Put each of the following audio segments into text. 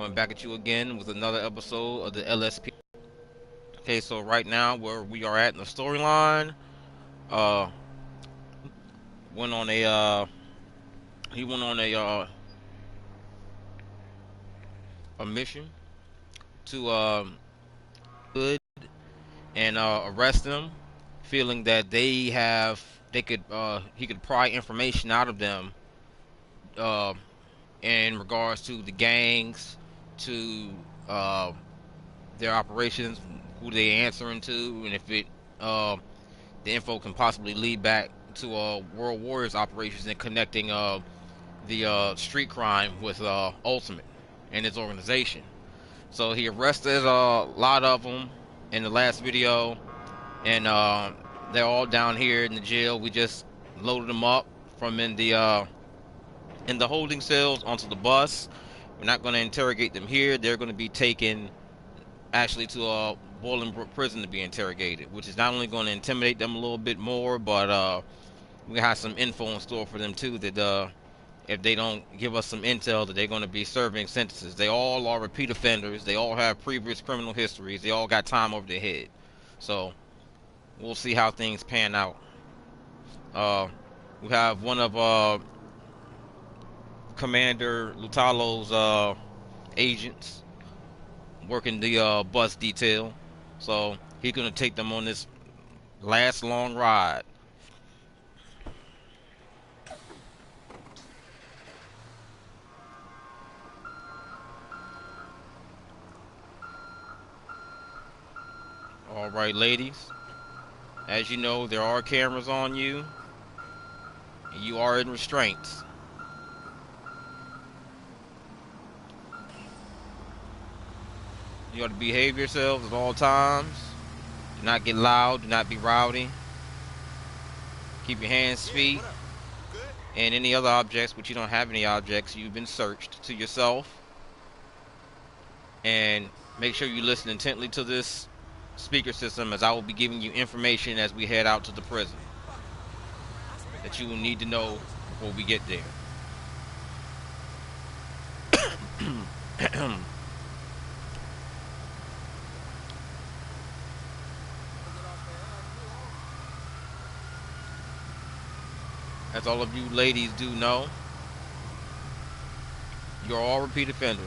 Coming back at you again with another episode of the LSP. Okay, so right now where we are at in the storyline, uh, went on a he went on a mission to hood and arrest them, feeling that they could he could pry information out of them uh in regards to the gangs, to uh their operations, who they answering to, and if it uh, the info can possibly lead back to World Warriors operations and connecting the street crime with Ultimate and his organization. So he arrested a lot of them in the last video, and they're all down here in the jail. We just loaded them up from in the holding cells onto the bus. We're not going to interrogate them here. They're going to be taken actually to Bolingbrook prison to be interrogated, which is not only going to intimidate them a little bit more, but we have some info in store for them too. That if they don't give us some intel, that they're going to be serving sentences. They all are repeat offenders. They all have previous criminal histories. They all got time over their head. So we'll see how things pan out. We have one of Commander Lutalo's agents working the bus detail, so he's gonna take them on this last long ride. All right, ladies. As you know, there are cameras on you, and you are in restraints. You ought to behave yourselves at all times. Do not get loud. Do not be rowdy. Keep your hands, feet, and any other objects, but you don't have any objects. You've been searched to yourself. And make sure you listen intently to this speaker system, as I will be giving you information as we head out to the prison that you will need to know before we get there. As all of you ladies do know, you're all repeat offenders,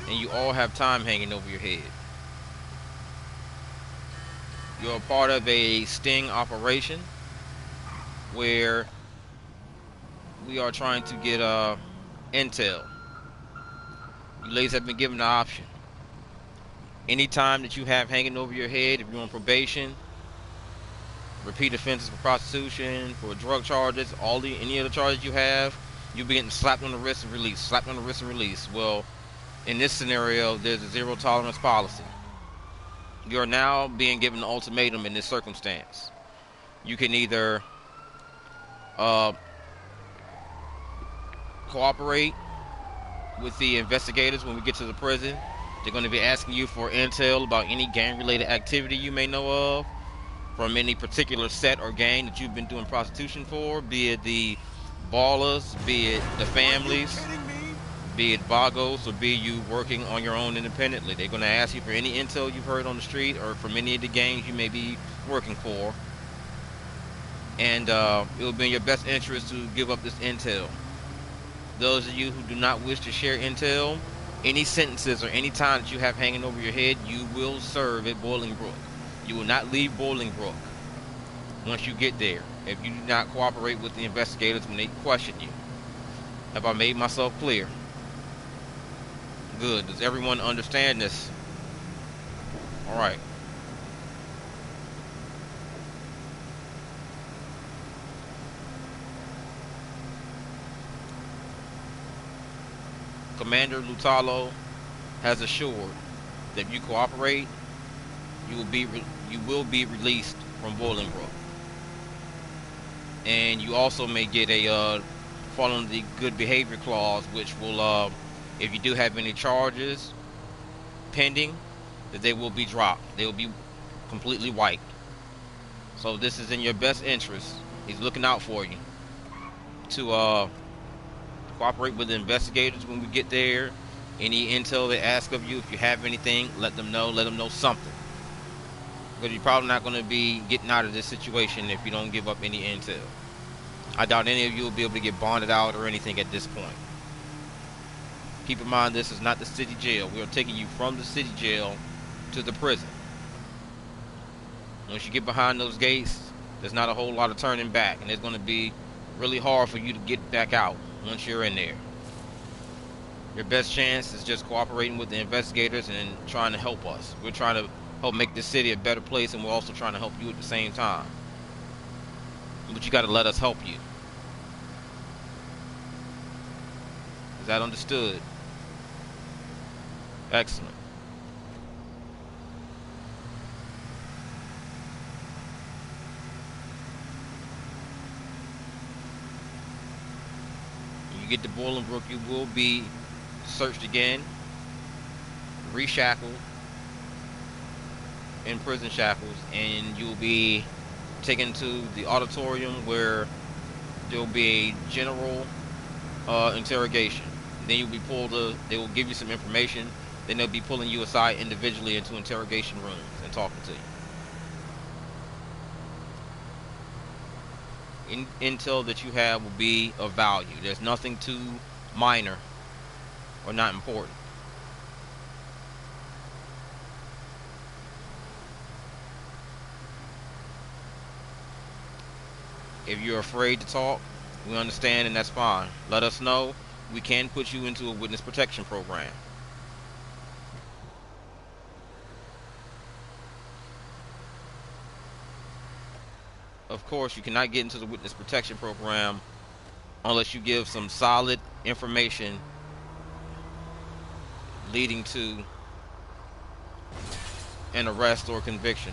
and you all have time hanging over your head. You're a part of a sting operation where we are trying to get intel. You ladies have been given the option. Any time that you have hanging over your head, if you're on probation, repeat offenses for prostitution, for drug charges, any other charges you have, you'll be getting slapped on the wrist and released, slapped on the wrist and released. Well, in this scenario, there's a zero tolerance policy. You are now being given an ultimatum in this circumstance. You can either cooperate with the investigators when we get to the prison. They're going to be asking you for intel about any gang-related activity you may know of from any particular set or gang that you've been doing prostitution for, be it the ballers, be it the families, be it vagos, or be you working on your own independently. They're going to ask you for any intel you've heard on the street or from any of the gangs you may be working for. And it will be in your best interest to give up this intel. Those of you who do not wish to share intel, any sentences or any time that you have hanging over your head, you will serve at Bolingbrook. You will not leave Bolingbrook once you get there if you do not cooperate with the investigators when they question you. Have I made myself clear? Good. Does everyone understand this? All right. Commander Lutalo has assured that if you cooperate, you will be released from Bolingbrook, and you also may get a following the good behavior clause, which will, if you do have any charges pending, that they will be dropped. They will be completely wiped. So this is in your best interest. He's looking out for you to cooperate with the investigators when we get there. Any intel they ask of you, if you have anything, let them know. Let them know something. Because you're probably not going to be getting out of this situation if you don't give up any intel. I doubt any of you will be able to get bonded out or anything at this point. Keep in mind, this is not the city jail. We are taking you from the city jail to the prison. Once you get behind those gates, there's not a whole lot of turning back, and it's going to be really hard for you to get back out once you're in there. Your best chance is just cooperating with the investigators and trying to help us. We're trying to help make this city a better place, and we're also trying to help you at the same time. But you got to let us help you. Is that understood? Excellent. When you get to Bolingbrook, you will be searched again, reshackled in prison shackles, and you'll be taken to the auditorium where there'll be a general interrogation. Then you'll be pulled. They will give you some information. Then they'll be pulling you aside individually into interrogation rooms and talking to you. Intel that you have will be of value. There's nothing too minor or not important. If you're afraid to talk, we understand, and that's fine. Let us know. We can put you into a witness protection program. Of course, you cannot get into the witness protection program unless you give some solid information leading to an arrest or conviction.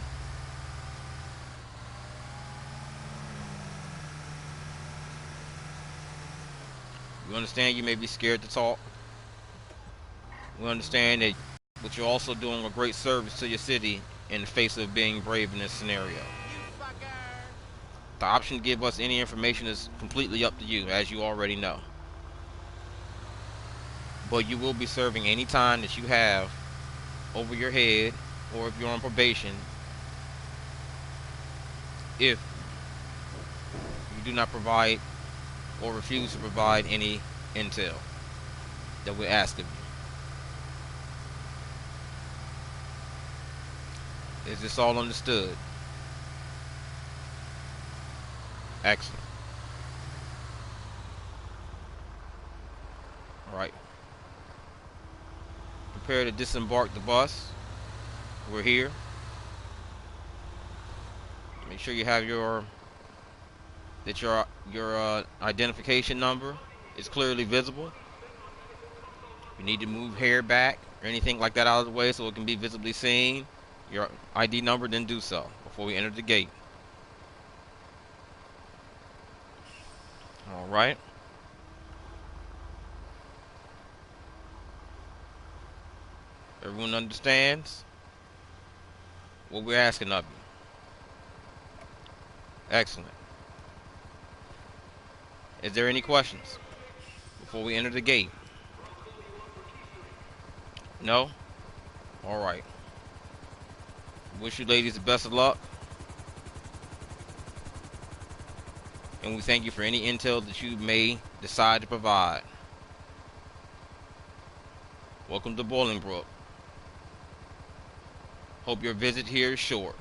We understand you may be scared to talk. We understand that, but you're also doing a great service to your city in the face of being brave in this scenario. The option to give us any information is completely up to you, as you already know. But you will be serving any time that you have over your head, or if you're on probation, if you do not provide or refuse to provide any intel that we ask of you. Is this all understood? Excellent. Alright. Prepare to disembark the bus. We're here. Make sure you have your identification number is clearly visible. You need to move hair back or anything like that out of the way so it can be visibly seen. Your ID number, then do so before we enter the gate. All right. Everyone understands what we're asking of you. Excellent. Is there any questions before we enter the gate? No? All right. Wish you ladies the best of luck. And we thank you for any intel that you may decide to provide. Welcome to Bolingbrook. Hope your visit here is short.